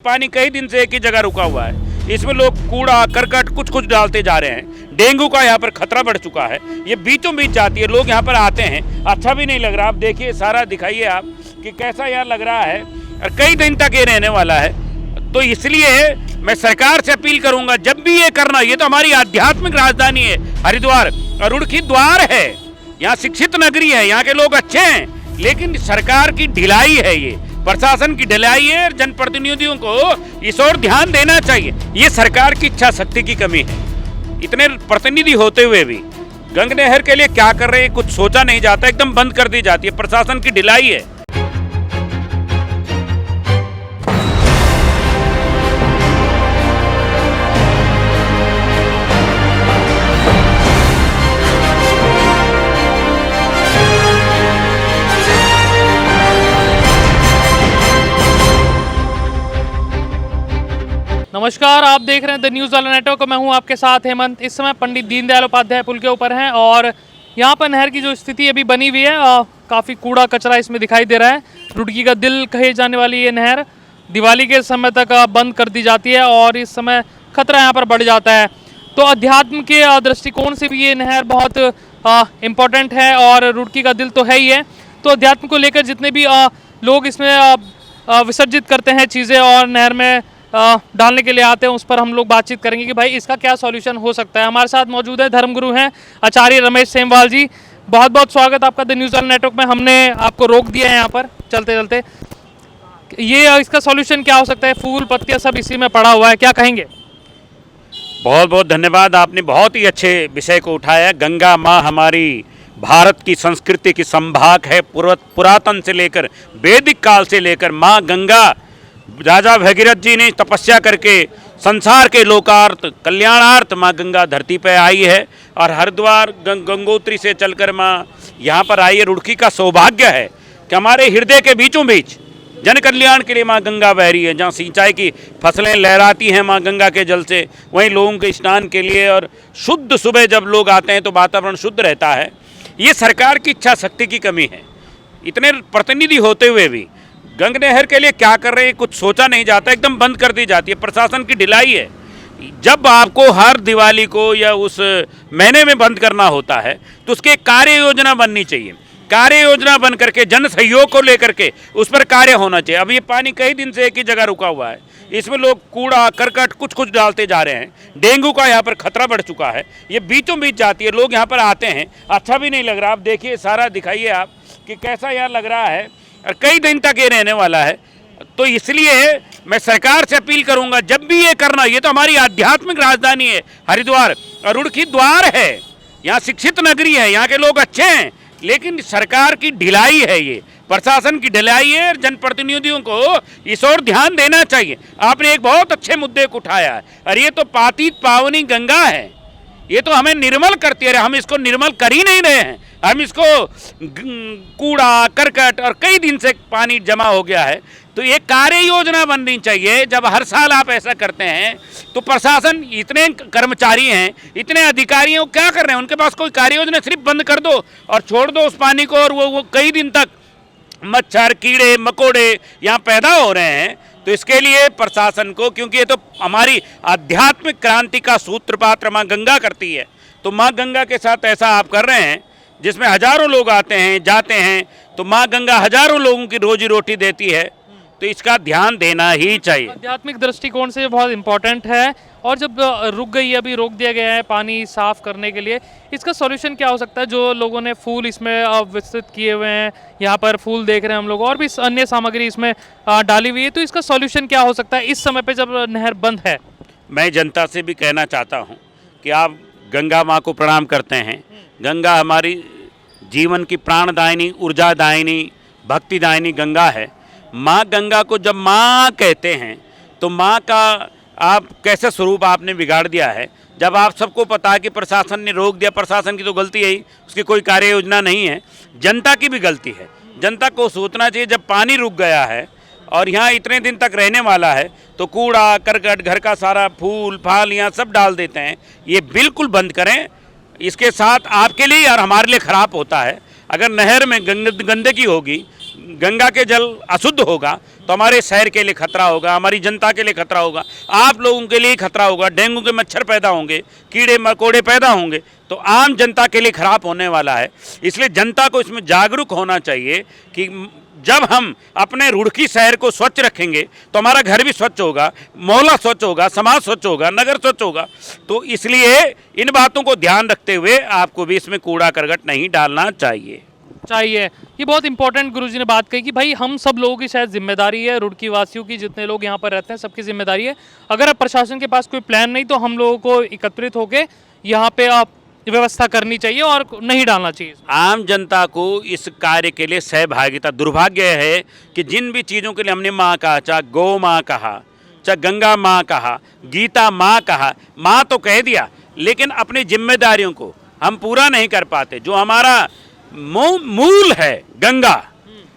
पानी कई दिन से एक ही जगह रुका हुआ है। इसमें लोग कूड़ा करकट कुछ कुछ डालते जा रहे हैं। डेंगू का यहाँ पर खतरा बढ़ चुका है। ये बीचों बीच जाती है, लोग यहाँ पर आते हैं, अच्छा भी नहीं लग रहा। आप देखिए, सारा दिखाइए आप कि कैसा यहाँ लग रहा है और कई दिन तक ये रहने वाला है। तो इसलिए मैं सरकार से अपील करूंगा, जब भी ये करना, ये तो हमारी आध्यात्मिक राजधानी है हरिद्वार और रुड़की द्वार है, यहाँ शिक्षित नगरी है, यहाँ के लोग अच्छे हैं, लेकिन सरकार की ढिलाई है, ये प्रशासन की ढिलाई है। जनप्रतिनिधियों को इस ओर ध्यान देना चाहिए। ये सरकार की इच्छा शक्ति की कमी है। इतने प्रतिनिधि होते हुए भी गंग नहर के लिए क्या कर रहे हैं, कुछ सोचा नहीं जाता, एकदम बंद कर दी जाती है। प्रशासन की ढिलाई है। नमस्कार, आप देख रहे हैं द न्यूज़ वाला नेटवर्क। मैं हूं आपके साथ हेमंत। इस समय पंडित दीनदयाल उपाध्याय पुल के ऊपर हैं और यहां पर नहर की जो स्थिति अभी बनी हुई है, काफ़ी कूड़ा कचरा इसमें दिखाई दे रहा है। रुड़की का दिल कहे जाने वाली ये नहर दिवाली के समय तक बंद कर दी जाती है और इस समय खतरा यहाँ पर बढ़ जाता है। तो अध्यात्म के दृष्टिकोण से भी ये नहर बहुत इम्पोर्टेंट है और रुड़की का दिल तो है ही है। तो अध्यात्म को लेकर जितने भी लोग इसमें विसर्जित करते हैं चीज़ें और नहर में डालने के लिए आते हैं, उस पर हम लोग बातचीत करेंगे कि भाई इसका क्या सॉल्यूशन हो सकता है। हमारे साथ मौजूद है धर्मगुरु हैं आचार्य रमेश सेमवाल जी। बहुत बहुत स्वागत आपका द न्यूज़ वाला नेटवर्क में। हमने आपको रोक दिया है यहाँ पर चलते चलते। ये इसका सॉल्यूशन क्या हो सकता है? फूल पत्तियाँ सब इसी में पड़ा हुआ है, क्या कहेंगे? बहुत बहुत धन्यवाद, आपने बहुत ही अच्छे विषय को उठाया। गंगा माँ हमारी भारत की संस्कृति की संभाग है। पुरातन से लेकर वैदिक काल से लेकर माँ गंगा, राजा भगीरथ जी ने तपस्या करके संसार के लोकार्थ कल्याणार्थ माँ गंगा धरती पर आई है और हरिद्वार गंगोत्री से चलकर माँ यहाँ पर आई है। रुड़की का सौभाग्य है कि हमारे हृदय के बीचों बीच जन कल्याण के लिए माँ गंगा बह रही है। जहाँ सिंचाई की फसलें लहराती हैं माँ गंगा के जल से, वहीं लोगों के स्नान के लिए और शुद्ध सुबह जब लोग आते हैं तो वातावरण शुद्ध रहता है। ये सरकार की इच्छा शक्ति की कमी है। इतने प्रतिनिधि होते हुए भी गंग नहर के लिए क्या कर रहे हैं, कुछ सोचा नहीं जाता, एकदम बंद कर दी जाती है। प्रशासन की ढिलाई है। जब आपको हर दिवाली को या उस महीने में बंद करना होता है तो उसकी एक कार्य योजना बननी चाहिए। कार्य योजना बन करके जन सहयोग को लेकर के उस पर कार्य होना चाहिए। अब ये पानी कई दिन से एक ही जगह रुका हुआ है। इसमें लोग कूड़ा करकट कुछ कुछ डालते जा रहे हैं। डेंगू का यहाँ पर खतरा बढ़ चुका है। ये बीचों बीच जाती है, लोग यहाँ पर आते हैं, अच्छा भी नहीं लग रहा। आप देखिए, सारा दिखाइए आप कि कैसा यहाँ लग रहा है और कई दिन तक ये रहने वाला है। तो इसलिए मैं सरकार से अपील करूंगा, जब भी ये करना, ये तो हमारी आध्यात्मिक राजधानी है हरिद्वार और रुड़की द्वार है, यहाँ शिक्षित नगरी है, यहाँ के लोग अच्छे हैं, लेकिन सरकार की ढिलाई है, ये प्रशासन की ढिलाई है। जनप्रतिनिधियों को इस ओर ध्यान देना चाहिए। आपने एक बहुत अच्छे मुद्दे को उठाया है और ये तो पातित पावनी गंगा है, ये तो हमें निर्मल करती है। हम इसको निर्मल कर ही नहीं रहे हैं, हम इसको कूड़ा करकट और कई दिन से पानी जमा हो गया है। तो ये कार्य योजना बननी चाहिए। जब हर साल आप ऐसा करते हैं तो प्रशासन, इतने कर्मचारी हैं, इतने अधिकारी हैं, वो क्या कर रहे हैं? उनके पास कोई कार्य योजना, सिर्फ बंद कर दो और छोड़ दो उस पानी को, और वो कई दिन तक मच्छर कीड़े मकोड़े यहाँ पैदा हो रहे हैं। तो इसके लिए प्रशासन को, क्योंकि ये तो हमारी आध्यात्मिक क्रांति का सूत्रपात माँ गंगा करती है, तो माँ गंगा के साथ ऐसा आप कर रहे हैं जिसमें हजारों लोग आते हैं जाते हैं, तो माँ गंगा हजारों लोगों की रोजी रोटी देती है। तो इसका ध्यान देना ही चाहिए। आध्यात्मिक दृष्टिकोण से बहुत इम्पोर्टेंट है। और जब रुक गई, अभी रोक दिया गया है पानी साफ करने के लिए, इसका सॉल्यूशन क्या हो सकता है? जो लोगों ने फूल इसमें विस्तृत किए हुए हैं, यहाँ पर फूल देख रहे हैं हम लोग, और भी अन्य सामग्री इसमें डाली हुई है, तो इसका सॉल्यूशन क्या हो सकता है इस समय पे जब नहर बंद है? मैं जनता से भी कहना चाहता हूँ कि आप गंगा माँ को प्रणाम करते हैं। गंगा हमारी जीवन की प्राणदायिनी, ऊर्जादायिनी, भक्तिदायिनी गंगा है। माँ गंगा को जब माँ कहते हैं तो माँ का आप कैसे स्वरूप आपने बिगाड़ दिया है। जब आप सबको पता है कि प्रशासन ने रोक दिया, प्रशासन की तो गलती है ही, उसकी कोई कार्य योजना नहीं है, जनता की भी गलती है। जनता को सोचना चाहिए, जब पानी रुक गया है और यहाँ इतने दिन तक रहने वाला है तो कूड़ा करकट, घर का सारा फूल फाल यहाँ सब डाल देते हैं। ये बिल्कुल बंद करें। इसके साथ आपके लिए और हमारे लिए खराब होता है। अगर नहर में गंदगी होगी, गंगा के जल अशुद्ध होगा तो हमारे शहर के लिए खतरा होगा, हमारी जनता के लिए खतरा होगा, आप लोगों के लिए खतरा होगा, डेंगू के मच्छर पैदा होंगे, कीड़े मकोड़े पैदा होंगे, तो आम जनता के लिए खराब होने वाला है। इसलिए जनता को इसमें जागरूक होना चाहिए कि जब हम अपने रुड़की शहर को स्वच्छ रखेंगे तो हमारा घर भी स्वच्छ होगा, मोहल्ला स्वच्छ होगा, समाज स्वच्छ होगा, नगर स्वच्छ होगा। तो इसलिए इन बातों को ध्यान रखते हुए आपको भी इसमें कूड़ा करकट नहीं डालना चाहिए। ये बहुत इंपॉर्टेंट गुरुजी ने बात कही कि भाई हम सब लोगों की शायद जिम्मेदारी है, रुड़की वासियों की, जितने लोग यहाँ पर रहते हैं सबकी जिम्मेदारी है। अगर प्रशासन के पास कोई प्लान नहीं तो हम लोगों को एकत्रित होकर यहाँ पे आप व्यवस्था करनी चाहिए और नहीं डालना चाहिए। आम जनता को इस कार्य के लिए सहभागिता, दुर्भाग्य है कि जिन भी चीज़ों के लिए हमने माँ कहा, चाहे गौ माँ कहा, चाहे गंगा माँ कहा, गीता माँ कहा, माँ तो कह दिया, लेकिन अपनी जिम्मेदारियों को हम पूरा नहीं कर पाते। जो हमारा मूल है गंगा,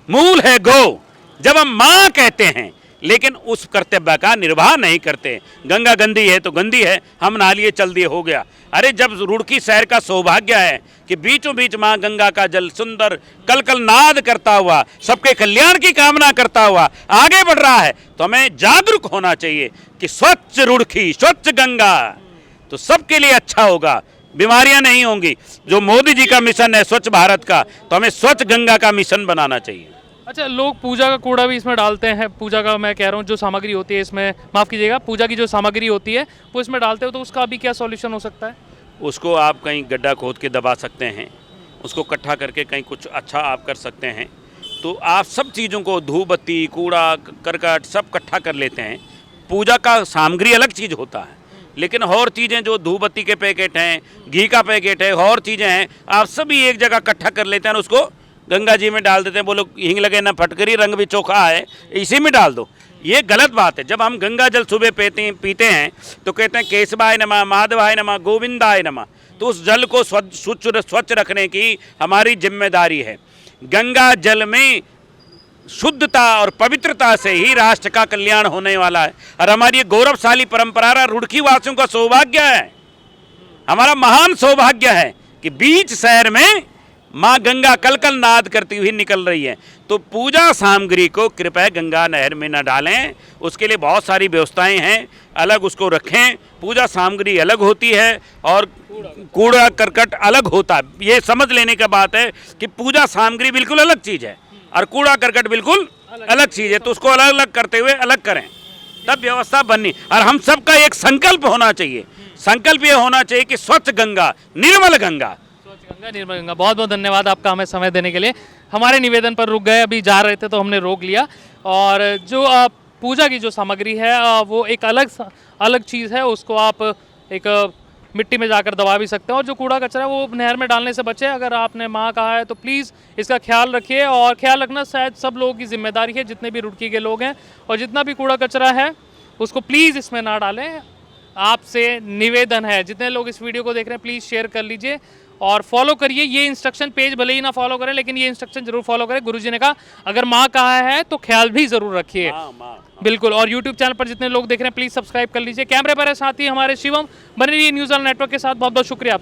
मूल है गौ, जब हम माँ कहते हैं लेकिन उस कर्तव्य का निर्वाह नहीं करते। गंगा गंदी है तो गंदी है, हम नहा लिए चल दिए हो गया। अरे जब रुड़की शहर का सौभाग्य है कि बीचों बीच माँ गंगा का जल सुंदर कल कल नाद करता हुआ, सबके कल्याण की कामना करता हुआ आगे बढ़ रहा है, तो हमें जागरूक होना चाहिए कि स्वच्छ रुड़की, स्वच्छ गंगा, तो सबके लिए अच्छा होगा, बीमारियां नहीं होंगी। जो मोदी जी का मिशन है स्वच्छ भारत का, तो हमें स्वच्छ गंगा का मिशन बनाना चाहिए। अच्छा, लोग पूजा का कूड़ा भी इसमें डालते हैं, पूजा का मैं कह रहा हूँ जो सामग्री होती है इसमें, माफ़ कीजिएगा, पूजा की जो सामग्री होती है वो इसमें डालते हो, तो उसका अभी क्या सॉल्यूशन हो सकता है? उसको आप कहीं गड्ढा खोद के दबा सकते हैं, उसको इकट्ठा करके कहीं कुछ अच्छा आप कर सकते हैं। तो आप सब चीज़ों को, धूप बत्ती, कूड़ा करकट सब इकट्ठा कर लेते हैं। पूजा का सामग्री अलग चीज़ होता है, लेकिन और चीज़ें जो धूप बत्ती के पैकेट हैं, घी का पैकेट है, और चीज़ें हैं, आप सभी एक जगह इकट्ठा कर लेते हैं और उसको गंगा जी में डाल देते हैं। बोलो हींग लगे ना फटकरी, रंग भी चोखा है, इसी में डाल दो। ये गलत बात है। जब हम गंगा जल सुबह पीते हैं तो कहते हैं केशवाय नमः, माधवाय नमः, गोविंदाय नमः। तो उस जल को स्वच्छ रखने की हमारी जिम्मेदारी है। गंगा जल में शुद्धता और पवित्रता से ही राष्ट्र का कल्याण होने वाला है। और हमारी ये गौरवशाली परंपरा रुड़की वासियों का सौभाग्य है, हमारा महान सौभाग्य है कि बीच शहर में माँ गंगा कल कल नाद करती हुई निकल रही है। तो पूजा सामग्री को कृपया गंगा नहर में न डालें, उसके लिए बहुत सारी व्यवस्थाएं हैं, अलग उसको रखें। पूजा सामग्री अलग होती है और कूड़ा करकट अलग होता है। ये समझ लेने का बात है कि पूजा सामग्री बिल्कुल अलग चीज़ है और कूड़ा करकट बिल्कुल अलग चीज़ है। तो उसको अलग अलग करते हुए अलग करें, तब व्यवस्था बननी। और हम सबका एक संकल्प होना चाहिए, संकल्प ये होना चाहिए कि स्वच्छ गंगा, निर्मल गंगा, निर्मल गंगा। बहुत बहुत धन्यवाद आपका हमें समय देने के लिए। हमारे निवेदन पर रुक गए, अभी जा रहे थे तो हमने रोक लिया। और जो पूजा की जो सामग्री है वो एक अलग चीज़ है, उसको आप एक मिट्टी में जाकर दबा भी सकते हैं। और जो कूड़ा कचरा है वो नहर में डालने से बचे। अगर आपने माँ कहा है तो प्लीज़ इसका ख्याल रखिए, और ख्याल रखना शायद सब लोगों की जिम्मेदारी है, जितने भी रुड़की के लोग हैं। और जितना भी कूड़ा कचरा है उसको प्लीज़ इसमें ना डालें, आपसे निवेदन है। जितने लोग इस वीडियो को देख रहे हैं प्लीज़ शेयर कर लीजिए और फॉलो करिए ये इंस्ट्रक्शन। पेज भले ही ना फॉलो करें लेकिन ये इंस्ट्रक्शन जरूर फॉलो करें। गुरुजी ने कहा अगर माँ कहा है तो ख्याल भी जरूर रखिए। बिल्कुल। और यूट्यूब चैनल पर जितने लोग देख रहे हैं प्लीज़ सब्सक्राइब कर लीजिए। कैमरे पर है साथ ही हमारे शिवम, बने रहिए न्यूज़ ऑन नेटवर्क के साथ। बहुत बहुत शुक्रिया।